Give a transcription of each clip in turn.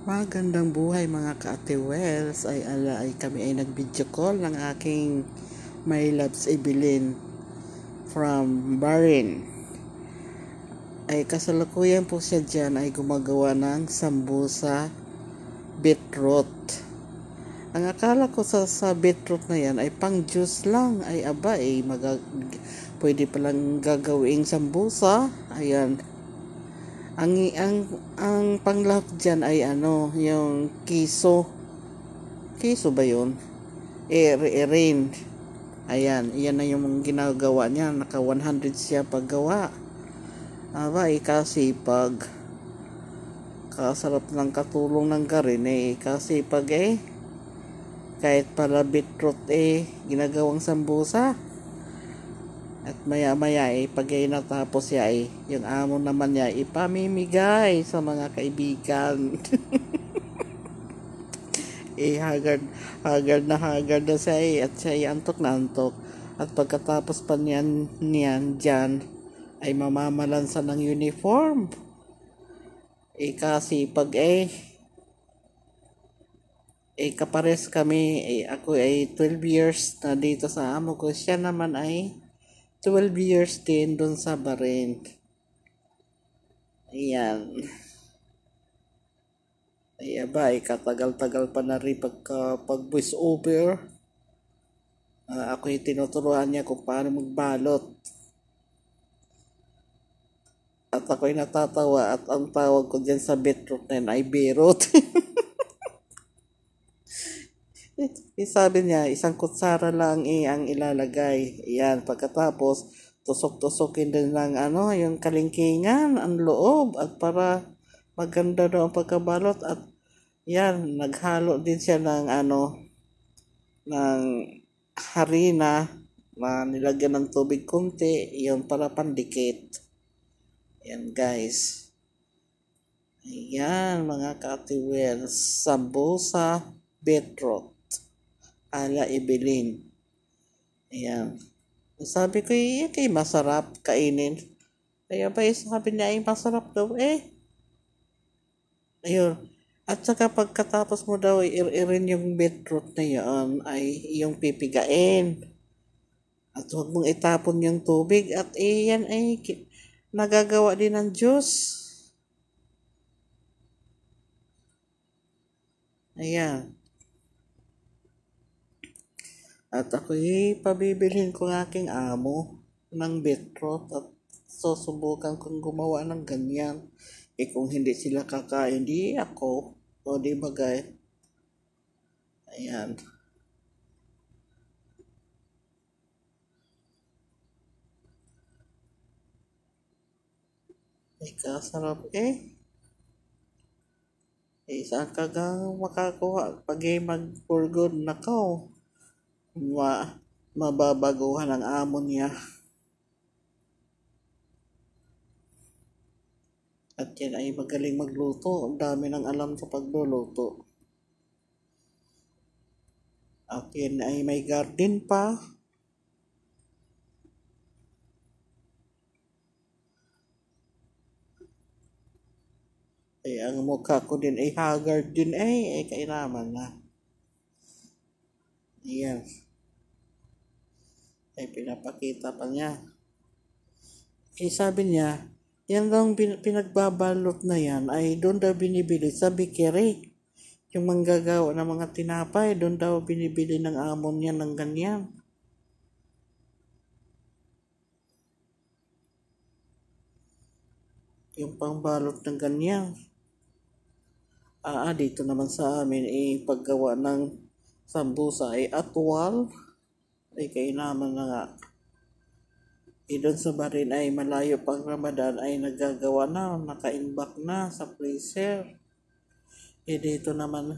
Magandang buhay mga ka-Ate Wells. Kami ay nag-video call ng aking my loves Evelyn from Bahrain. Ay kasalukuyan po siya dyan ay gumagawa ng sambusa beetroot. Ang akala ko sa beetroot na yan ay pang juice lang. Ay aba pwede palang gagawing sambusa. Ayan. Ang panglahok dyan ay yung kiso. Kiso ba yun? Rain. Ayan, iyan na yung ginagawa niya. Naka 100 siya paggawa. Aba, kasipag. Kasarap ng katulong ng garin kasipag Kahit pala beetroot ginagawang sambusa. At maya-maya pag natapos yung amo naman niya ipamimigay sa mga kaibigan. Hagard na siya at siya antok na antok. At pagkatapos pa niyan dyan ay mamamalansa ng uniform. Kasi pag kapares kami, ako ay 12 years na dito sa amo ko. Siya naman ay 12 years din doon sa Bahrain. Ayan. Katagal-tagal pa na rin pag voice over. Ako yung tinuturuan niya kung paano magbalot. At ako yung natatawa at ang tawag ko dyan sa beetroot na ay berot. Sabi niya, isang kutsara lang ang ilalagay. Ayan, pagkatapos, tusok-tusokin din ng yung kalingkingan, ang loob, at para maganda daw ang pagkabalot. At yan, naghalo din siya ng ng harina na nilagyan ng tubig konti, yun para pandikit. Ayan guys. Ayan mga ka-Ate Wells, sambusa beetroot ala Evelyn. Ayan. Sabi ko, kay masarap kainin. Kaya ba sabi niya ay masarap daw Ayun. At saka pagkatapos mo daw irin yung beetroot na yan ay yung pipigain. At huwag mong itapon yung tubig at yan ay nagagawa din ng juice. Ayan. At ako'y pabibilhin ko ng aking amo ng beetroot at susubukan kong gumawa ng ganyan. Kung hindi sila kakain, di ako. O di bagay. Ayan. Kasarap saan ka makakuha? Pag mag-for-good, nakaw. Mababaguhan ang amo niya. At yan ay magaling magluto. Ang dami ng alam sa pagluluto. At yan ay may garden pa. Ang mukha ko din ay haggard din kainaman na. Ayan. Pinapakita pa niya. Sabi niya, yan daw pinagbabalot na yan ay doon daw binibili sa bakery. Yung manggagawa ng mga tinapay, doon daw binibili ng amo niya ng ganyan. Yung pangbalot ng ganyan. Dito naman sa amin paggawa ng sambusa atwal. Kainaman na nga. Doon sa Bahrain ay malayo pang Ramadan ay nagagawa na, naka-imbak na sa freezer. Dito naman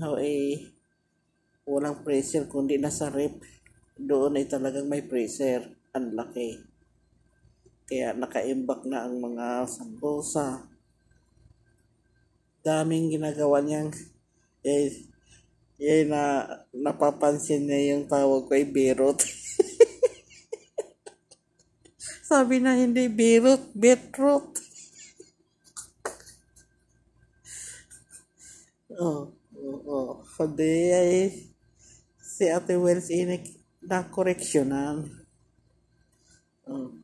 walang freezer kundi nasa rep. Doon ay talagang may freezer. Ang laki. Kaya naka-imbak na ang mga sambusa. Daming ginagawa niyang napapansin niya yung tawag ko ay berot. Sabi na hindi beetroot. Oh, Kundi ay si Ate Wells inik na koreksyonan. Oh,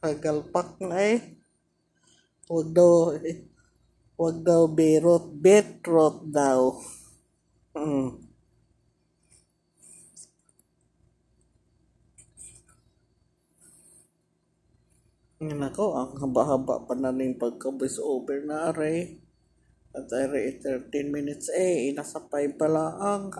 Kagalpak na eh. Huwag daw, huwag daw berot. Betrot daw. Mm. Nako, ang haba-haba pa na rin pagka-voice over na aray. At aray 13 minutes nasa 5 pala ang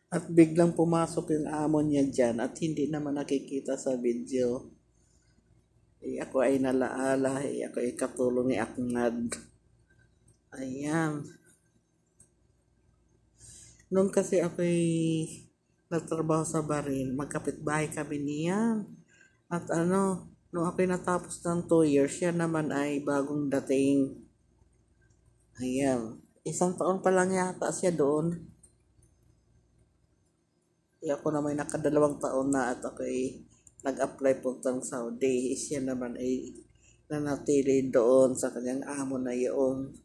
At biglang pumasok yung amo niya dyan at hindi naman nakikita sa video. Ako ay nalaala, ako ay katulong ni Aknad. Ayan. Noon kasi ako ay nagtrabaho sa Barin, magkapitbahay kami niyan. At nung ako ay natapos ng 2 years, siya naman ay bagong dating. Ayan. 1 taon pa lang yata siya doon. Ako naman nakadalawang taon na at ako ay nag-apply puntang Saudi. Siya naman ay nanatili doon sa kanyang amo na iyon.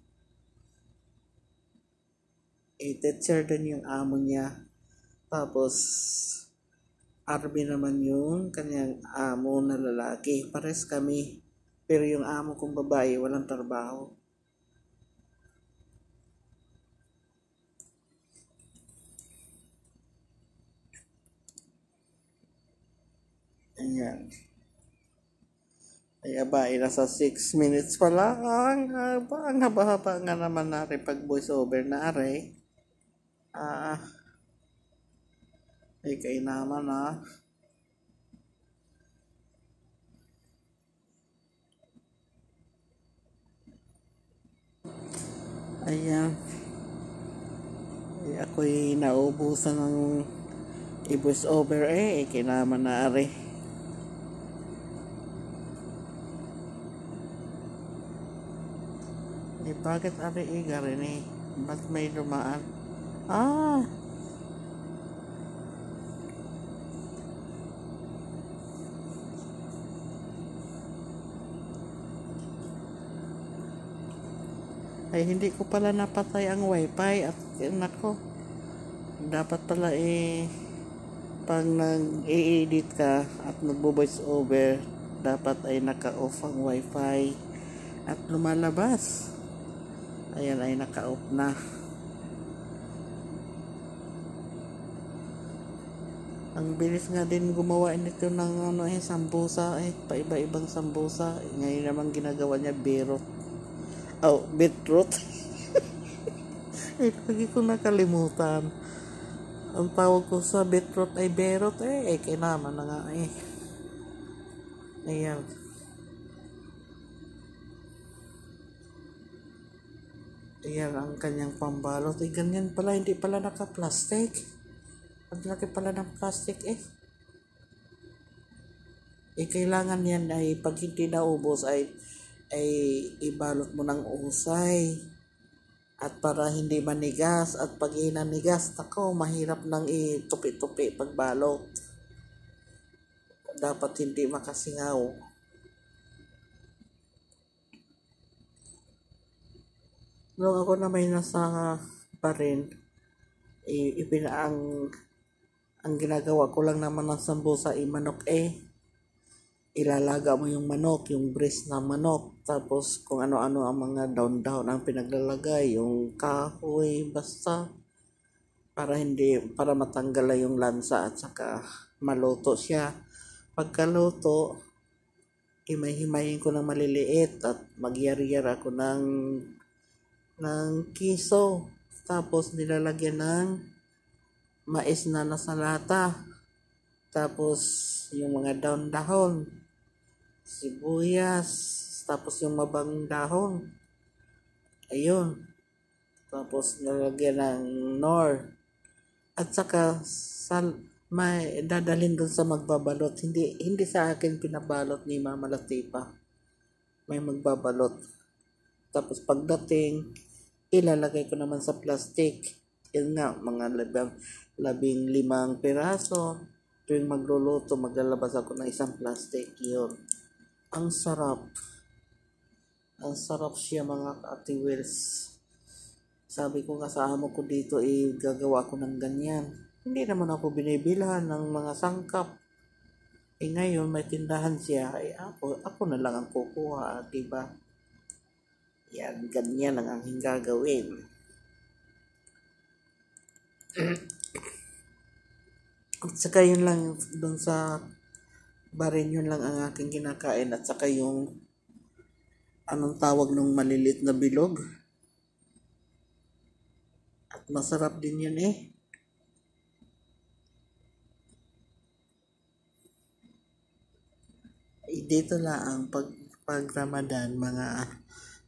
Teacher din yung amo niya. Tapos, army naman yung kanyang amo na lalaki. Pares kami. Pero yung amo kong babae, walang trabaho. Ayan. Ay aba, nasa 6 minutes pa lang. Ang haba-haba nga naman natin pag voice over na are. Ay kay naman Ayan. Ako'y naubusan ng i-voice over kinaman na are. Bakit are rin Ba't may dumaan? Ay hindi ko pala napatay ang wifi at nako, dapat pala pag nag-i-edit ka at nagbo-voice over, dapat ay naka-off ang wifi at lumalabas. Ayan ay naka-off na. Ang bilis nga din gumawa nito ng sambusa paiba-ibang sambusa. Ngayon naman ginagawa niya berot. Beetroot. Lagi ko nakalimutan. Ang tawag ko sa beetroot ay berot kinaman na nga Ayan. Ayan ang kanyang pambalot. Ganyan pala, hindi pala naka-plastic. Ang laki pala ng plastic kailangan yan ay pag hindi naubos ay ibalot mo ng usay at para hindi manigas at pag inanigas mahirap nang itupi-tupi pagbalot. Dapat hindi makasingaw. Nung ako na may nasa Barin, ang ginagawa ko lang naman ng sambusa manok ilalaga mo yung manok, yung breast na manok, tapos kung ano-ano ang mga down-down ang pinaglalagay, yung kahoy, basta para matanggal na yung lansa at saka maluto siya. Pagkaluto, himay-himayin ko ng maliliit at magyari-yar ako ng kiso. Tapos nilalagyan ng mais na nasa lata. Tapos yung mga dahon-dahon, sibuyas, tapos yung mabang dahon. Ayun. Tapos nalagyan ng nor. At saka may dadalhin doon sa magbabalot. Hindi sa akin pinabalot ni Mama Latipa. May magbabalot. Tapos pagdating, ilalagay ko naman sa plastic. Yun nga, mga 15 piraso. Tuwing magluluto, maglalabas ako ng isang plastic. Yun. Ang sarap. Ang sarap siya mga ka-Ate Wels. Sabi ko nga sa amo ko dito, gagawa ako ng ganyan. Hindi naman ako binibilhan ng mga sangkap. Ngayon may tindahan siya, ako na lang ang kukuha, diba? Yan, ganyan ang aking gagawin. At saka yun lang, doon sa barin yun lang ang aking kinakain. At saka yung, anong tawag nung malilit na bilog? At masarap din yun eh. Dito lang pag Ramadan mga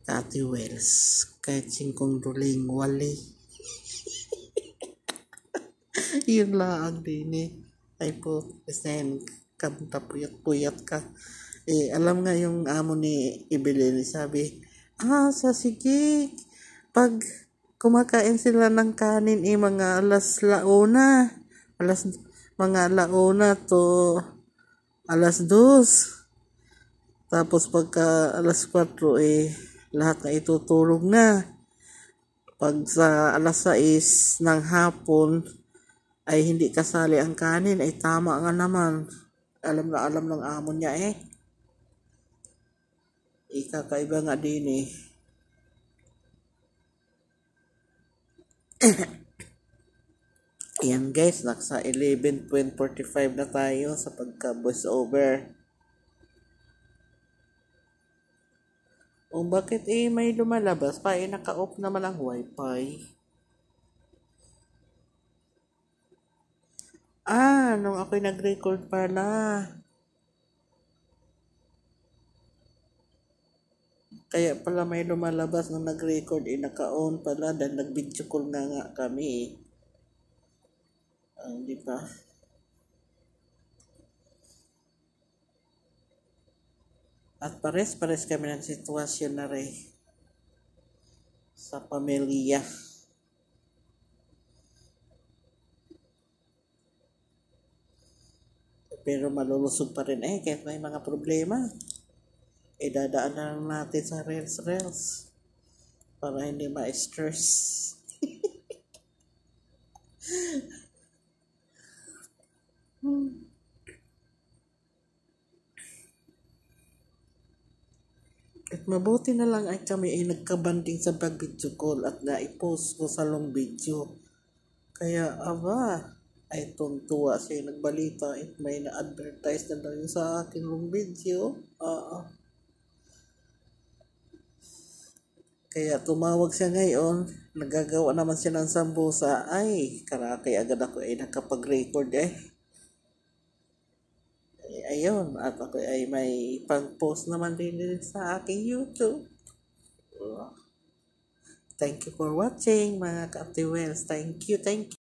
Ate Wels, kahit 5 duling wali. Yun lang din eh. Ay po, kasi kamunta puyat-puyat ka. Alam nga yung amo ni Ibelin, sabi, sa sige, pag kumakain sila ng kanin mga mga alauna to alas 2. Tapos pagka alas 4 lahat na itutulog na. Pag sa alas 6 ng hapon ay hindi kasali ang kanin, ay tama nga naman. Alam na alam ng amo niya eh. Kakaiba nga din eh. Ayan guys, nasa 11:45 na tayo sa pagka-voice over. O bakit may lumalabas pa? Naka-off naman ang wifi. Nung ako'y nag-record pala. Kaya pala may lumalabas nung nag-record, naka-on pala dahil nag-video call nga kami. Di ba? At pares kami ng sitwasyon na rin sa pamilya. Pero malulusog pa rin kahit may mga problema. Dadaan na lang natin sa reels para hindi ma-stress. At mabuti na lang ay kami ay nagkabanding sa pag-video call at na-post ko sa long video. Kaya ay tuntua siya nagbalita at may na-advertise na daw yung sa akin long video. Kaya tumawag siya ngayon, nagagawa naman siya ng sambusa. Ay, karakay agad ako nakapag-record ayun, at ako ay may pang-post naman din sa aking YouTube. Thank you for watching mga Ate Wels. Thank you.